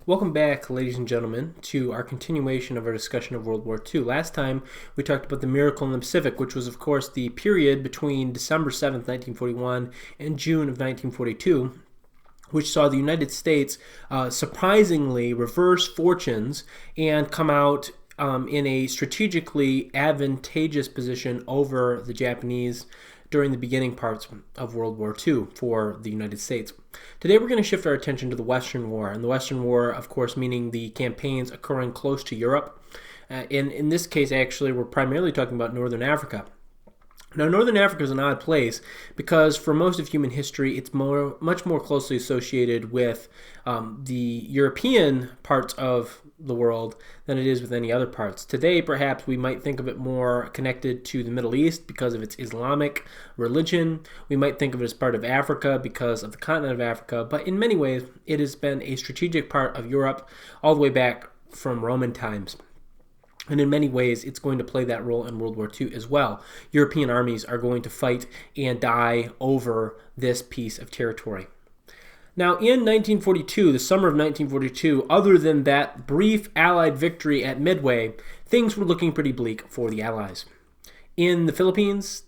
Welcome back, ladies and gentlemen, to our continuation of our discussion of World War II. Last time, we talked about the miracle in the Pacific, which was, of course, the period between December 7th, 1941 and June of 1942, which saw the United States surprisingly reverse fortunes and come out in a strategically advantageous position over the Japanese during the beginning parts of World War II for the United States. Today we're going to shift our attention to the Western War, and the Western War, of course, meaning the campaigns occurring close to Europe. In this case, actually, we're primarily talking about Northern Africa. Now, Northern Africa is an odd place because for most of human history, it's much more closely associated with the European parts of the world than it is with any other parts. Today, perhaps we might think of it more connected to the Middle East because of its Islamic religion. We might think of it as part of Africa because of the continent of Africa, but in many ways, it has been a strategic part of Europe all the way back from Roman times. And in many ways, it's going to play that role in World War II as well. European armies are going to fight and die over this piece of territory. Now, in 1942, the summer of 1942, other than that brief Allied victory at Midway, things were looking pretty bleak for the Allies. In the Philippines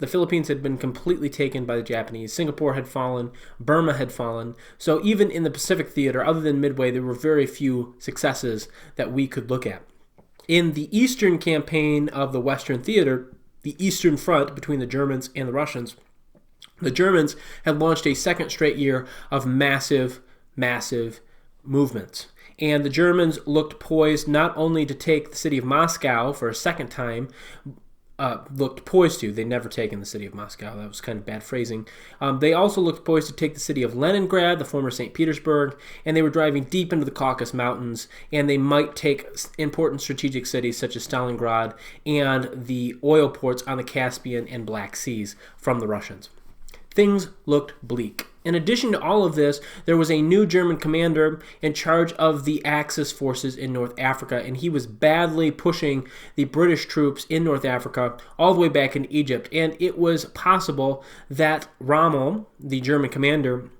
had been completely taken by the Japanese. Singapore had fallen. Burma had fallen. So even in the Pacific theater, other than Midway, there were very few successes that we could look at. In the Eastern campaign of the Western Theater, the Eastern Front between the Germans and the Russians, the Germans had launched a second straight year of massive movements. And the Germans looked poised not only to take the city of Moscow for a second time, they'd never taken the city of Moscow. That was kind of bad phrasing. They also looked poised to take the city of Leningrad, the former St. Petersburg, and they were driving deep into the Caucasus Mountains, and they might take important strategic cities such as Stalingrad and the oil ports on the Caspian and Black Seas from the Russians. Things looked bleak. In addition to all of this, there was a new German commander in charge of the Axis forces in North Africa, and he was badly pushing the British troops in North Africa all the way back in Egypt. And it was possible that Rommel, the German commander,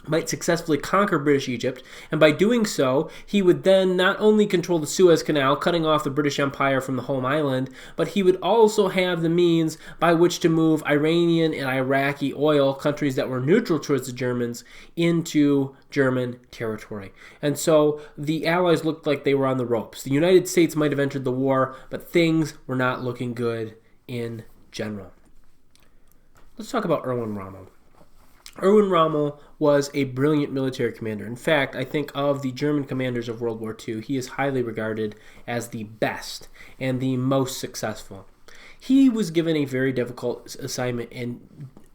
might successfully conquer British Egypt, and by doing so, he would then not only control the Suez Canal, cutting off the British Empire from the home island, but he would also have the means by which to move Iranian and Iraqi oil, countries that were neutral towards the Germans, into German territory. And so the Allies looked like they were on the ropes. The United States might have entered the war, but things were not looking good in general. Let's talk about Erwin Rommel. Erwin Rommel was a brilliant military commander. In fact, I think of the German commanders of World War II, he is highly regarded as the best and the most successful. He was given a very difficult assignment in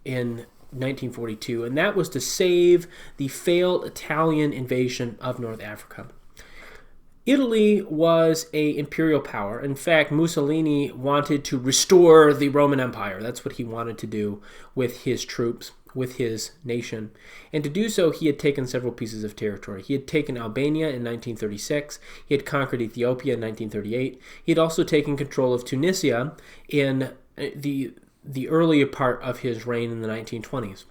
1942, and that was to save the failed Italian invasion of North Africa. Italy was an imperial power. In fact, Mussolini wanted to restore the Roman Empire. That's what he wanted to do with his troops, with his nation. And to do so, he had taken several pieces of territory. He had taken Albania in 1936. He had conquered Ethiopia in 1938. He had also taken control of Tunisia in the earlier part of his reign in the 1920s.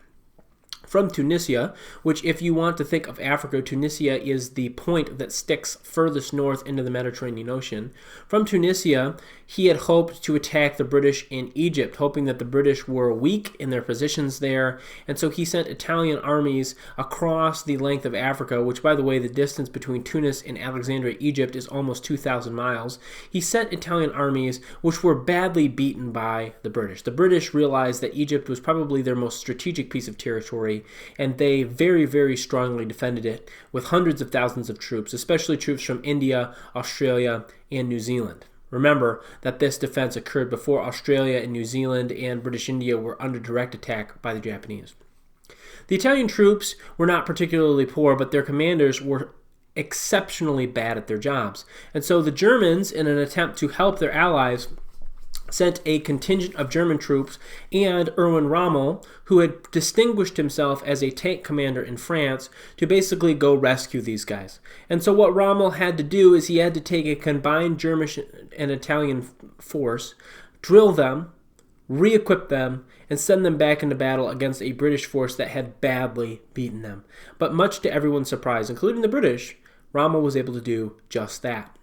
From Tunisia, which if you want to think of Africa, Tunisia is the point that sticks furthest north into the Mediterranean Ocean. From Tunisia, he had hoped to attack the British in Egypt, hoping that the British were weak in their positions there, and so he sent Italian armies across the length of Africa, which, by the way, the distance between Tunis and Alexandria, Egypt, is almost 2,000 miles. He sent Italian armies which were badly beaten by the British. The British realized that Egypt was probably their most strategic piece of territory, and they very, very strongly defended it with hundreds of thousands of troops, especially troops from India, Australia, and New Zealand. Remember that this defense occurred before Australia and New Zealand and British India were under direct attack by the Japanese. The Italian troops were not particularly poor, but their commanders were exceptionally bad at their jobs. And so the Germans, in an attempt to help their allies, sent a contingent of German troops and Erwin Rommel, who had distinguished himself as a tank commander in France, to basically go rescue these guys. And so what Rommel had to do is he had to take a combined German and Italian force, drill them, re-equip them, and send them back into battle against a British force that had badly beaten them. But much to everyone's surprise, including the British, Rommel was able to do just that.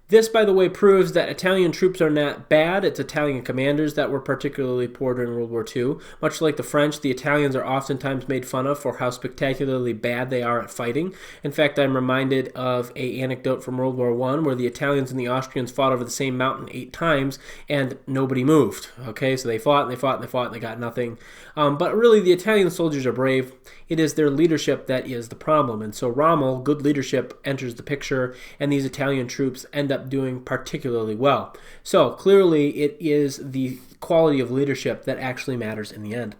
This, by the way, proves that Italian troops are not bad. It's Italian commanders that were particularly poor during World War II. Much like the French, the Italians are oftentimes made fun of for how spectacularly bad they are at fighting. In fact, I'm reminded of an anecdote from World War I where the Italians and the Austrians fought over the same mountain 8 times and nobody moved. Okay, so they fought and they fought and they fought and they got nothing. But really, the Italian soldiers are brave. It is their leadership that is the problem. And so Rommel, good leadership, enters the picture, and these Italian troops end up doing particularly well. So clearly it is the quality of leadership that actually matters in the end.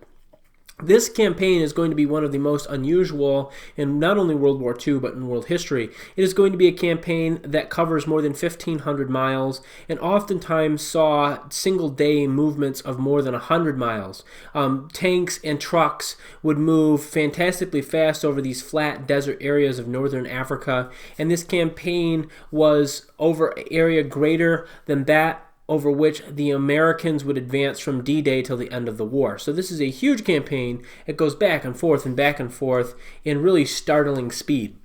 This campaign is going to be one of the most unusual in not only World War II, but in world history. It is going to be a campaign that covers more than 1,500 miles and oftentimes saw single-day movements of more than 100 miles. Tanks and trucks would move fantastically fast over these flat desert areas of northern Africa, and this campaign was over an area greater than that over which the Americans would advance from D-Day till the end of the war. So this is a huge campaign. It goes back and forth in really startling speed.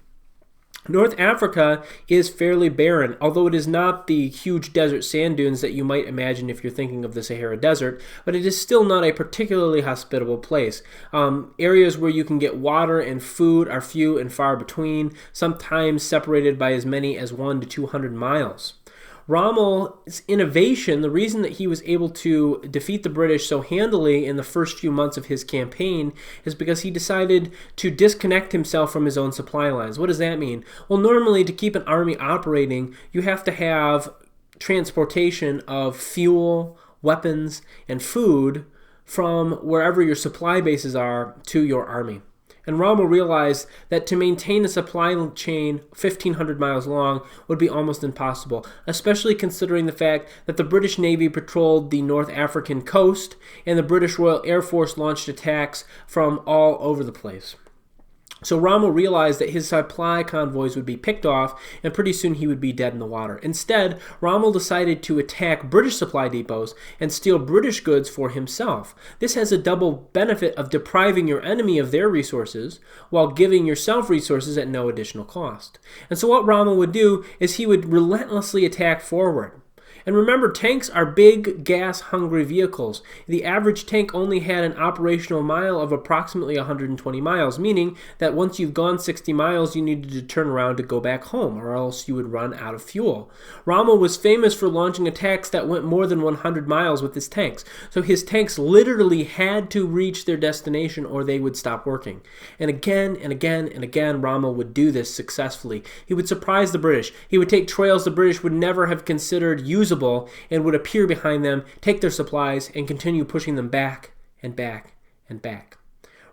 North Africa is fairly barren, although it is not the huge desert sand dunes that you might imagine if you're thinking of the Sahara Desert, but it is still not a particularly hospitable place. Areas where you can get water and food are few and far between, sometimes separated by as many as 100 to 200 miles. Rommel's innovation, the reason that he was able to defeat the British so handily in the first few months of his campaign is because he decided to disconnect himself from his own supply lines. What does that mean? Well, normally to keep an army operating, you have to have transportation of fuel, weapons, and food from wherever your supply bases are to your army. And Rommel realized that to maintain a supply chain 1,500 miles long would be almost impossible, especially considering the fact that the British Navy patrolled the North African coast and the British Royal Air Force launched attacks from all over the place. So Rommel realized that his supply convoys would be picked off and pretty soon he would be dead in the water. Instead, Rommel decided to attack British supply depots and steal British goods for himself. This has a double benefit of depriving your enemy of their resources while giving yourself resources at no additional cost. And so what Rommel would do is he would relentlessly attack forward. And remember, tanks are big, gas-hungry vehicles. The average tank only had an operational mile of approximately 120 miles, meaning that once you've gone 60 miles, you needed to turn around to go back home, or else you would run out of fuel. Rommel was famous for launching attacks that went more than 100 miles with his tanks. So his tanks literally had to reach their destination or they would stop working. And again and again and again, Rommel would do this successfully. He would surprise the British. He would take trails the British would never have considered usable and would appear behind them, take their supplies, and continue pushing them back and back and back.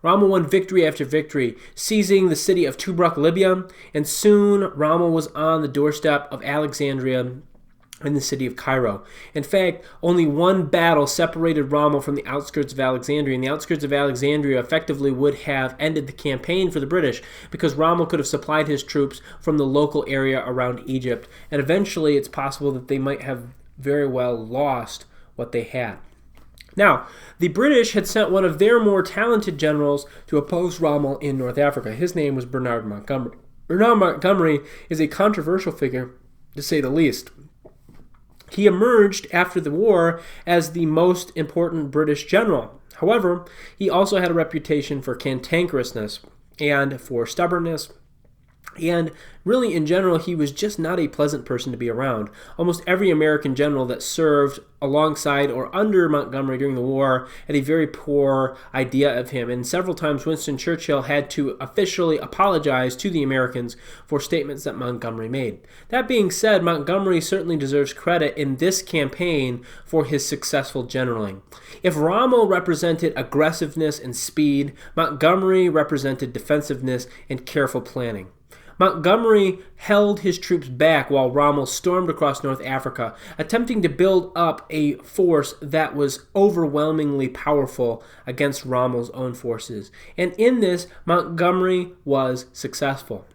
Rommel won victory after victory, seizing the city of Tobruk, Libya, and soon Rommel was on the doorstep of Alexandria in the city of Cairo. In fact, only one battle separated Rommel from the outskirts of Alexandria, and the outskirts of Alexandria effectively would have ended the campaign for the British because Rommel could have supplied his troops from the local area around Egypt, and eventually it's possible that they might have very well lost what they had. Now, the British had sent one of their more talented generals to oppose Rommel in North Africa. His name was Bernard Montgomery. Bernard Montgomery is a controversial figure, to say the least. He emerged after the war as the most important British general. However, he also had a reputation for cantankerousness and for stubbornness. And really, in general, he was just not a pleasant person to be around. Almost every American general that served alongside or under Montgomery during the war had a very poor idea of him. And several times Winston Churchill had to officially apologize to the Americans for statements that Montgomery made. That being said, Montgomery certainly deserves credit in this campaign for his successful generaling. If Rommel represented aggressiveness and speed, Montgomery represented defensiveness and careful planning. Montgomery held his troops back while Rommel stormed across North Africa, attempting to build up a force that was overwhelmingly powerful against Rommel's own forces. And in this, Montgomery was successful.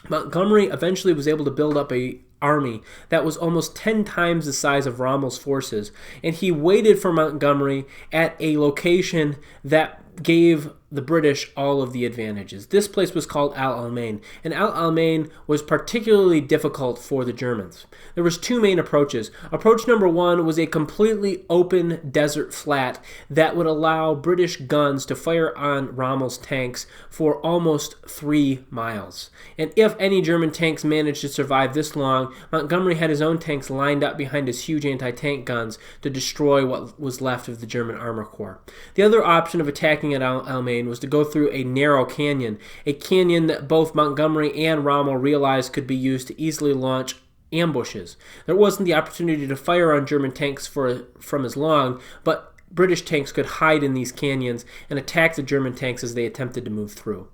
Montgomery eventually was able to build up an army that was almost 10 times the size of Rommel's forces, and he waited for Montgomery at a location that gave the British all of the advantages. This place was called Al Alamein, and Al Alamein was particularly difficult for the Germans. There was two main approaches. Approach number one was a completely open desert flat that would allow British guns to fire on Rommel's tanks for almost 3 miles. And if any German tanks managed to survive this long, Montgomery had his own tanks lined up behind his huge anti-tank guns to destroy what was left of the German armor corps. The other option of attacking at Al Alamein was to go through a narrow canyon, a canyon that both Montgomery and Rommel realized could be used to easily launch ambushes. There wasn't the opportunity to fire on German tanks from as long, but British tanks could hide in these canyons and attack the German tanks as they attempted to move through.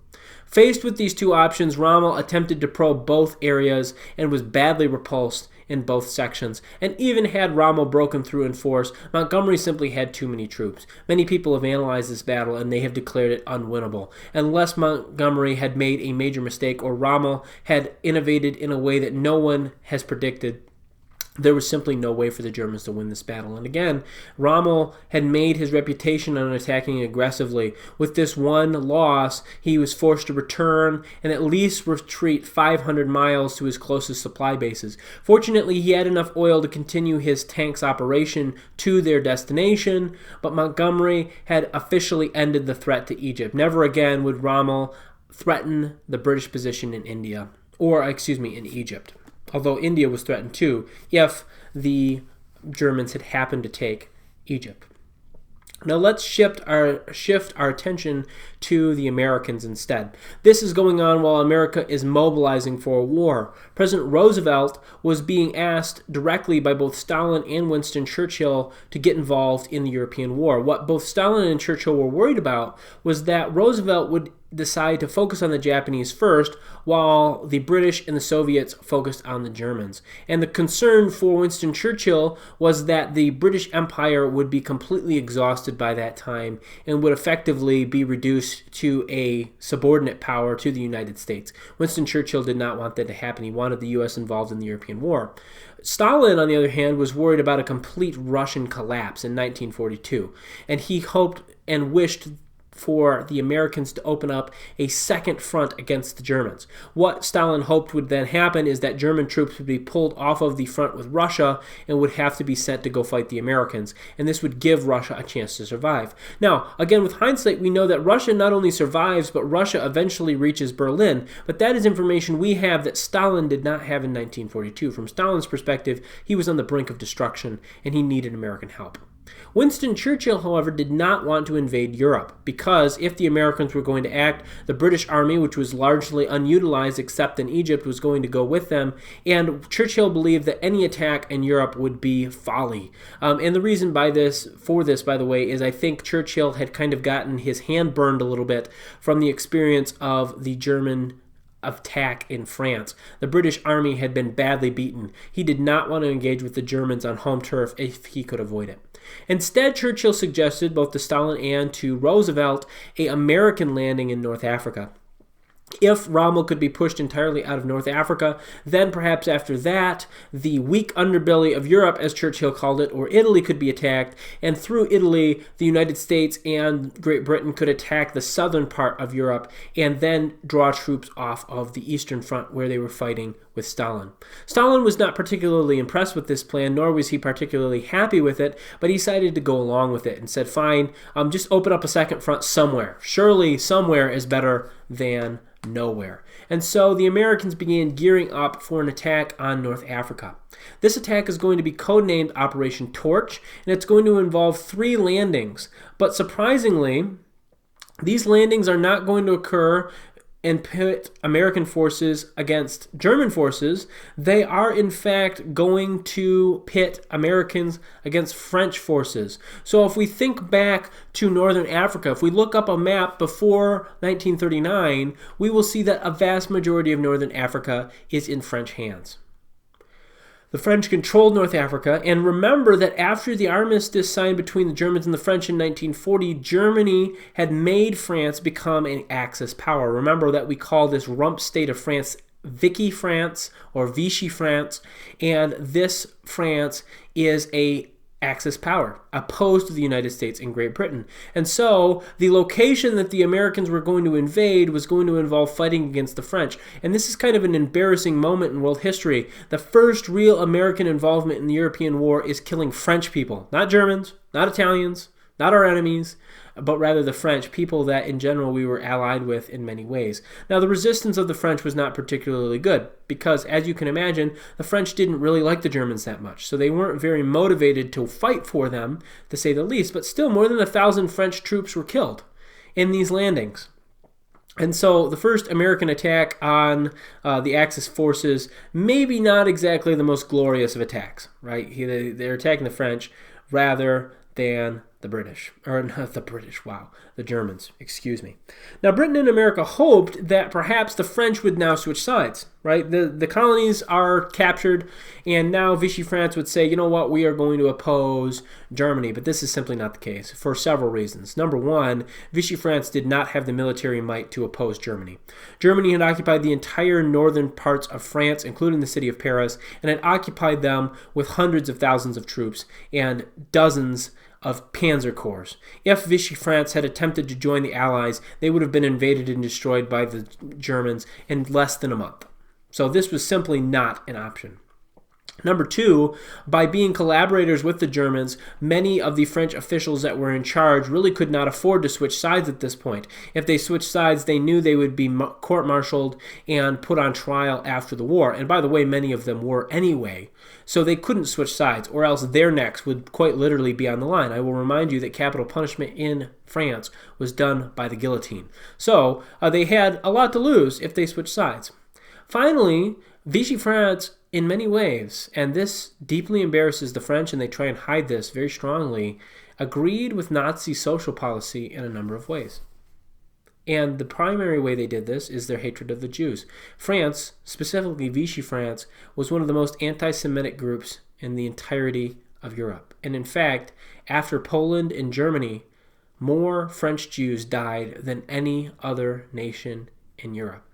Faced with these two options, Rommel attempted to probe both areas and was badly repulsed in both sections. And even had Rommel broken through in force, Montgomery simply had too many troops. Many people have analyzed this battle and they have declared it unwinnable. Unless Montgomery had made a major mistake or Rommel had innovated in a way that no one has predicted, there was simply no way for the Germans to win this battle. And again, Rommel had made his reputation on attacking aggressively. With this one loss, he was forced to return and at least retreat 500 miles to his closest supply bases. Fortunately, he had enough oil to continue his tanks' operation to their destination, but Montgomery had officially ended the threat to Egypt. Never again would Rommel threaten the British position in in Egypt. Although India was threatened too, if the Germans had happened to take Egypt. Now let's shift our attention to the Americans instead. This is going on while America is mobilizing for a war. President Roosevelt was being asked directly by both Stalin and Winston Churchill to get involved in the European war. What both Stalin and Churchill were worried about was that Roosevelt would decide to focus on the Japanese first, while the British and the Soviets focused on the Germans. And the concern for Winston Churchill was that the British Empire would be completely exhausted by that time and would effectively be reduced to a subordinate power to the United States. Winston Churchill did not want that to happen. He wanted the U.S. involved in the European war. Stalin, on the other hand, was worried about a complete Russian collapse in 1942, and he hoped and wished for the Americans to open up a second front against the Germans. What Stalin hoped would then happen is that German troops would be pulled off of the front with Russia and would have to be sent to go fight the Americans, and this would give Russia a chance to survive. Now, again, with hindsight, we know that Russia not only survives, but Russia eventually reaches Berlin, but that is information we have that Stalin did not have in 1942. From Stalin's perspective, he was on the brink of destruction, and he needed American help. Winston Churchill, however, did not want to invade Europe because if the Americans were going to act, the British army, which was largely unutilized except in Egypt, was going to go with them, and Churchill believed that any attack in Europe would be folly. And the reason for this, by the way, is I think Churchill had kind of gotten his hand burned a little bit from the experience of the German attack in France. The British army had been badly beaten. He did not want to engage with the Germans on home turf if he could avoid it. Instead, Churchill suggested both to Stalin and to Roosevelt an American landing in North Africa. If Rommel could be pushed entirely out of North Africa, then perhaps after that, the weak underbelly of Europe, as Churchill called it, or Italy, could be attacked, and through Italy, the United States and Great Britain could attack the southern part of Europe and then draw troops off of the Eastern Front where they were fighting with Stalin. Stalin was not particularly impressed with this plan, nor was he particularly happy with it, but he decided to go along with it and said, fine, just open up a second front somewhere. Surely somewhere is better than nowhere. And so the Americans began gearing up for an attack on North Africa. This attack is going to be codenamed Operation Torch, and it's going to involve 3 landings. But surprisingly, these landings are not going to occur and pit American forces against German forces. They are in fact going to pit Americans against French forces. So if we think back to Northern Africa, if we look up a map before 1939, we will see that a vast majority of Northern Africa is in French hands. The French controlled North Africa, and remember that after the armistice signed between the Germans and the French in 1940, Germany had made France become an Axis power. Remember that we call this rump state of France Vichy France or Vichy France, and this France is a Axis power, opposed to the United States and Great Britain. And so the location that the Americans were going to invade was going to involve fighting against the French. And this is kind of an embarrassing moment in world history. The first real American involvement in the European war is killing French people, not Germans, not Italians, not our enemies, but rather the French, people that in general we were allied with in many ways. Now, the resistance of the French was not particularly good because, as you can imagine, the French didn't really like the Germans that much. So they weren't very motivated to fight for them, to say the least. But still, more than 1,000 French troops were killed in these landings. And so the first American attack on the Axis forces, maybe not exactly the most glorious of attacks, right? They're attacking the French rather than the British, or not the British, wow, the Germans, excuse me. Now, Britain and America hoped that perhaps the French would now switch sides, right? The colonies are captured, and now Vichy France would say, you know what, we are going to oppose Germany, but this is simply not the case for several reasons. Number one, Vichy France did not have the military might to oppose Germany. Germany had occupied the entire northern parts of France, including the city of Paris, and had occupied them with hundreds of thousands of troops and dozens of panzer corps. If Vichy France had attempted to join the Allies, they would have been invaded and destroyed by the Germans in less than a month. So this was simply not an option. Number two, by being collaborators with the Germans, many of the French officials that were in charge really could not afford to switch sides at this point. If they switched sides, they knew they would be court-martialed and put on trial after the war. And by the way, many of them were anyway. So they couldn't switch sides, or else their necks would quite literally be on the line. I will remind you that capital punishment in France was done by the guillotine. So they had a lot to lose if they switched sides. Finally, Vichy France, in many ways, and this deeply embarrasses the French, and they try and hide this very strongly, agreed with Nazi social policy in a number of ways. And the primary way they did this is their hatred of the Jews. France, specifically Vichy France, was one of the most anti-Semitic groups in the entirety of Europe. And in fact, after Poland and Germany, more French Jews died than any other nation in Europe.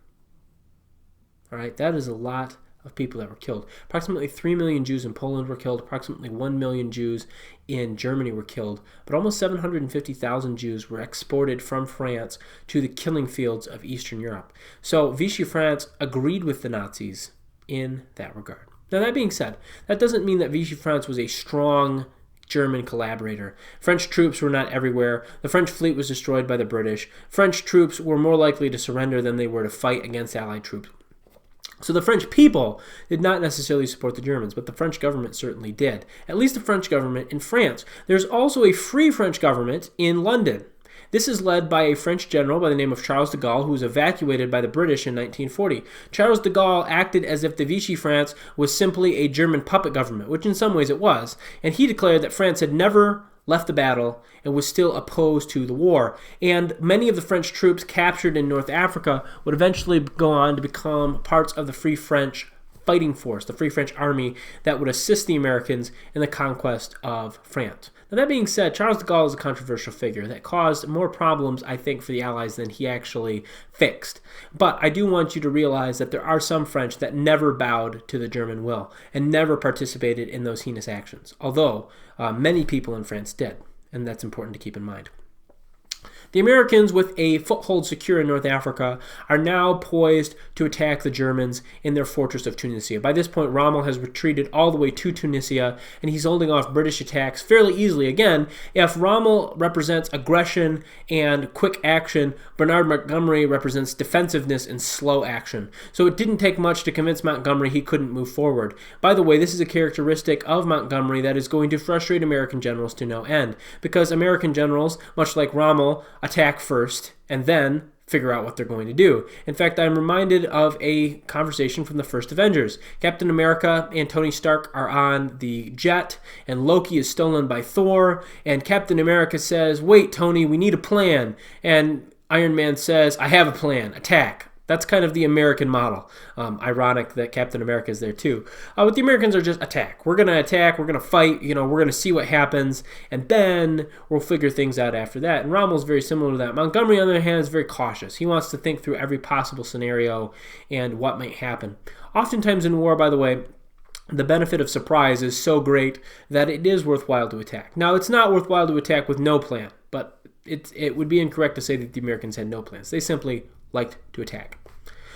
All right, that is a lot of people that were killed. Approximately 3 million Jews in Poland were killed. Approximately 1 million Jews in Germany were killed. But almost 750,000 Jews were exported from France to the killing fields of Eastern Europe. So Vichy France agreed with the Nazis in that regard. Now, that being said, that doesn't mean that Vichy France was a strong German collaborator. French troops were not everywhere. The French fleet was destroyed by the British. French troops were more likely to surrender than they were to fight against Allied troops. So the French people did not necessarily support the Germans, but the French government certainly did. At least the French government in France. There's also a free French government in London. This is led by a French general by the name of Charles de Gaulle, who was evacuated by the British in 1940. Charles de Gaulle acted as if the Vichy France was simply a German puppet government, which in some ways it was, and he declared that France had never left the battle and was still opposed to the war. And many of the French troops captured in North Africa would eventually go on to become parts of the Free French fighting force, the Free French Army that would assist the Americans in the conquest of France. Now, that being said, Charles de Gaulle is a controversial figure that caused more problems, I think, for the Allies than he actually fixed. But I do want you to realize that there are some French that never bowed to the German will and never participated in those heinous actions, although many people in France did, and that's important to keep in mind. The Americans, with a foothold secure in North Africa, are now poised to attack the Germans in their fortress of Tunisia. By this point, Rommel has retreated all the way to Tunisia, and he's holding off British attacks fairly easily. Again, if Rommel represents aggression and quick action, Bernard Montgomery represents defensiveness and slow action. So it didn't take much to convince Montgomery he couldn't move forward. By the way, this is a characteristic of Montgomery that is going to frustrate American generals to no end, because American generals, much like Rommel, attack first and then figure out what they're going to do. In fact, I'm reminded of a conversation from the first Avengers. Captain America and Tony Stark are on the jet, and Loki is stolen by Thor, and Captain America says, "Wait, Tony, we need a plan." And Iron Man says, "I have a plan, attack." That's kind of the American model. Ironic that Captain America is there too. But the Americans are just attack. We're going to attack. We're going to fight. We're going to see what happens. And then we'll figure things out after that. And Rommel's very similar to that. Montgomery, on the other hand, is very cautious. He wants to think through every possible scenario and what might happen. Oftentimes in war, by the way, the benefit of surprise is so great that it is worthwhile to attack. Now, it's not worthwhile to attack with no plan, but it would be incorrect to say that the Americans had no plans. They simply liked to attack.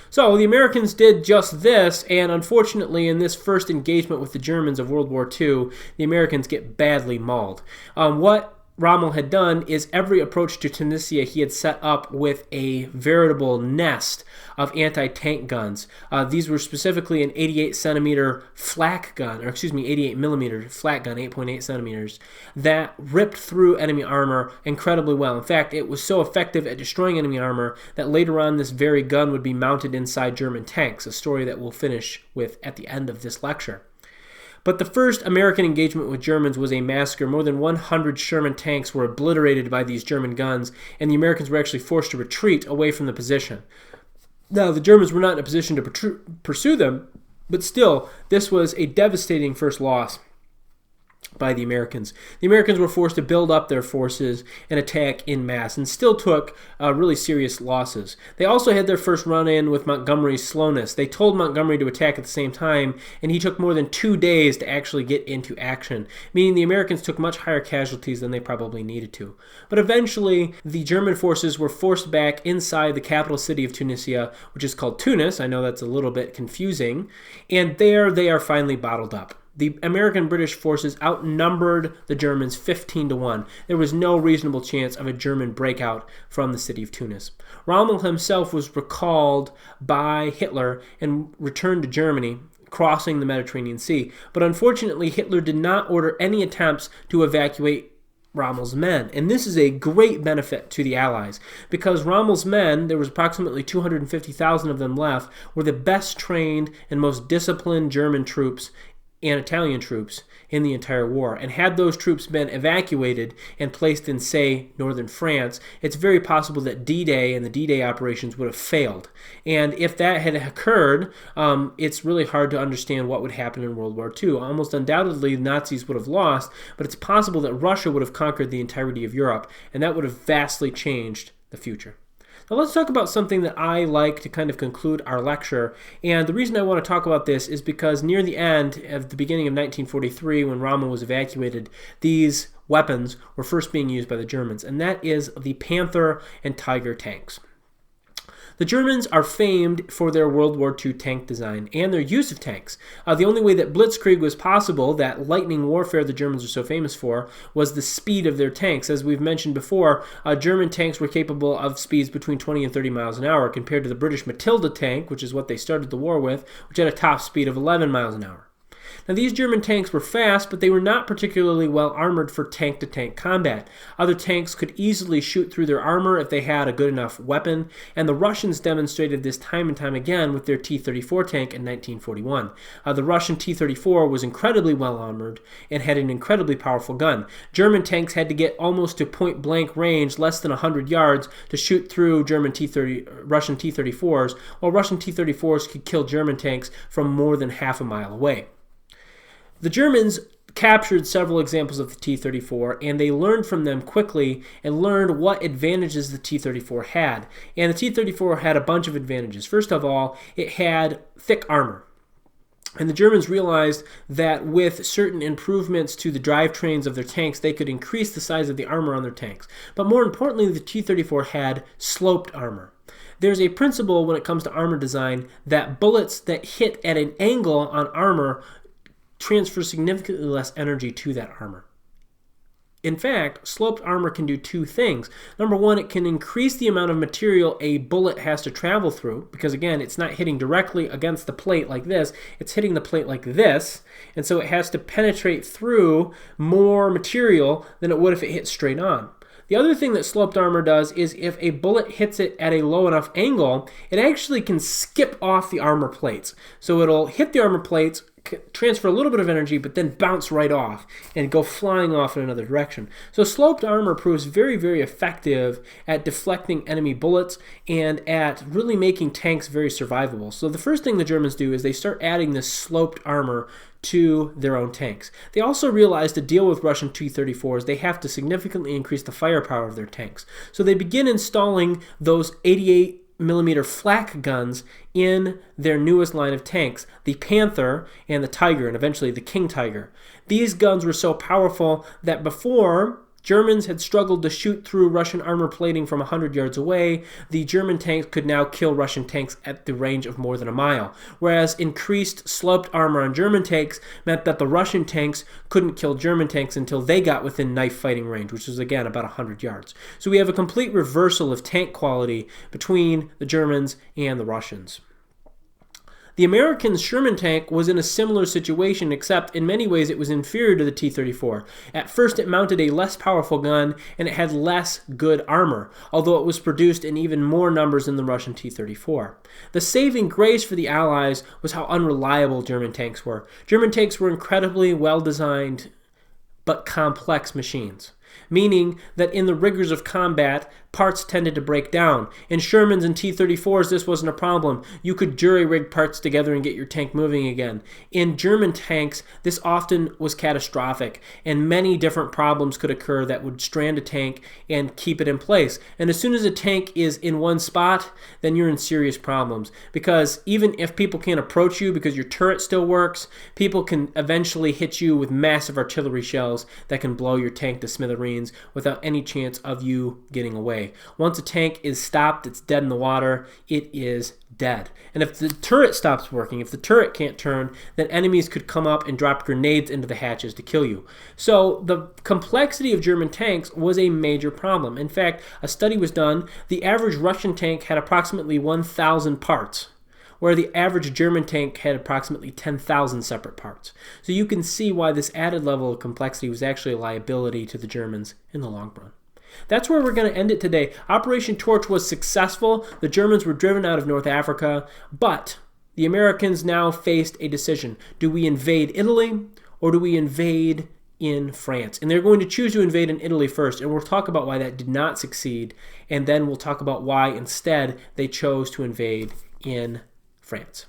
So the Americans did just this, and unfortunately in this first engagement with the Germans of World War II, the Americans get badly mauled. What Rommel had done is every approach to Tunisia he had set up with a veritable nest of anti-tank guns. These were specifically an 88 centimeter flak gun, or 88 millimeter flak gun, 8.8 centimeters, that ripped through enemy armor incredibly well. In fact, it was so effective at destroying enemy armor that later on this very gun would be mounted inside German tanks, a story that we'll finish with at the end of this lecture. But the first American engagement with Germans was a massacre. More than 100 Sherman tanks were obliterated by these German guns, and the Americans were actually forced to retreat away from the position. Now, the Germans were not in a position to pursue them, but still, this was a devastating first loss by the Americans. The Americans were forced to build up their forces and attack en masse, and still took really serious losses. They also had their first run-in with Montgomery's slowness. They told Montgomery to attack at the same time, and he took more than 2 days to actually get into action, meaning the Americans took much higher casualties than they probably needed to. But eventually, the German forces were forced back inside the capital city of Tunisia, which is called Tunis. I know that's a little bit confusing, and there they are finally bottled up. The American-British forces outnumbered the Germans 15-1. There was no reasonable chance of a German breakout from the city of Tunis. Rommel himself was recalled by Hitler and returned to Germany, crossing the Mediterranean Sea. But unfortunately, Hitler did not order any attempts to evacuate Rommel's men. And this is a great benefit to the Allies, because Rommel's men, there was approximately 250,000 of them left, were the best trained and most disciplined German troops and Italian troops in the entire war. And had those troops been evacuated and placed in, say, northern France, it's very possible that D-Day and the D-Day operations would have failed. And if that had occurred, it's really hard to understand what would happen in World War II. Almost undoubtedly, the Nazis would have lost, but it's possible that Russia would have conquered the entirety of Europe, and that would have vastly changed the future. Now let's talk about something that I like to kind of conclude our lecture, and the reason I want to talk about this is because near the end of the beginning of 1943, when Rommel was evacuated, these weapons were first being used by the Germans, and that is the Panther and Tiger tanks. The Germans are famed for their World War II tank design and their use of tanks. The only way that blitzkrieg was possible, that lightning warfare the Germans are so famous for, was the speed of their tanks. As we've mentioned before, German tanks were capable of speeds between 20 and 30 miles an hour compared to the British Matilda tank, which is what they started the war with, which had a top speed of 11 miles an hour. Now, these German tanks were fast, but they were not particularly well armored for tank-to-tank combat. Other tanks could easily shoot through their armor if they had a good enough weapon, and the Russians demonstrated this time and time again with their T-34 tank in 1941. The Russian T-34 was incredibly well armored and had an incredibly powerful gun. German tanks had to get almost to point-blank range, less than 100 yards, to shoot through Russian T-34s, while Russian T-34s could kill German tanks from more than half a mile away. The Germans captured several examples of the T-34, and they learned from them quickly and learned what advantages the T-34 had. And the T-34 had a bunch of advantages. First of all, it had thick armor. And the Germans realized that with certain improvements to the drivetrains of their tanks, they could increase the size of the armor on their tanks. But more importantly, the T-34 had sloped armor. There's a principle when it comes to armor design that bullets that hit at an angle on armor transfer significantly less energy to that armor. In fact, sloped armor can do two things. Number one, it can increase the amount of material a bullet has to travel through, because again, it's not hitting directly against the plate like this, it's hitting the plate like this, and so it has to penetrate through more material than it would if it hit straight on. The other thing that sloped armor does is if a bullet hits it at a low enough angle, it actually can skip off the armor plates. So it'll hit the armor plates, transfer a little bit of energy, but then bounce right off and go flying off in another direction. So sloped armor proves very, very effective at deflecting enemy bullets and at really making tanks very survivable. So the first thing the Germans do is they start adding this sloped armor to their own tanks. They also realize to deal with Russian T-34s, they have to significantly increase the firepower of their tanks. So they begin installing those 88 millimeter flak guns in their newest line of tanks, the Panther and the Tiger, and eventually the King Tiger. These guns were so powerful that before Germans had struggled to shoot through Russian armor plating from 100 yards away, the German tanks could now kill Russian tanks at the range of more than a mile. Whereas increased sloped armor on German tanks meant that the Russian tanks couldn't kill German tanks until they got within knife fighting range, which was again about 100 yards. So we have a complete reversal of tank quality between the Germans and the Russians. The American Sherman tank was in a similar situation, except in many ways it was inferior to the T-34. At first it mounted a less powerful gun and it had less good armor, although it was produced in even more numbers than the Russian T-34. The saving grace for the Allies was how unreliable German tanks were. German tanks were incredibly well-designed but complex machines, meaning that in the rigors of combat, parts tended to break down. In Shermans and T-34s, this wasn't a problem. You could jury-rig parts together and get your tank moving again. In German tanks, this often was catastrophic, and many different problems could occur that would strand a tank and keep it in place. And as soon as a tank is in one spot, then you're in serious problems, because even if people can't approach you because your turret still works, people can eventually hit you with massive artillery shells that can blow your tank to smithereens without any chance of you getting away. Once a tank is stopped, it's dead in the water, it is dead. And if the turret stops working, if the turret can't turn, then enemies could come up and drop grenades into the hatches to kill you. So the complexity of German tanks was a major problem. In fact, a study was done. The average Russian tank had approximately 1,000 parts, where the average German tank had approximately 10,000 separate parts. So you can see why this added level of complexity was actually a liability to the Germans in the long run. That's where we're going to end it today. Operation Torch was successful. The Germans were driven out of North Africa, but the Americans now faced a decision. Do we invade Italy or do we invade in France? And they're going to choose to invade in Italy first, and we'll talk about why that did not succeed, and then we'll talk about why instead they chose to invade in France.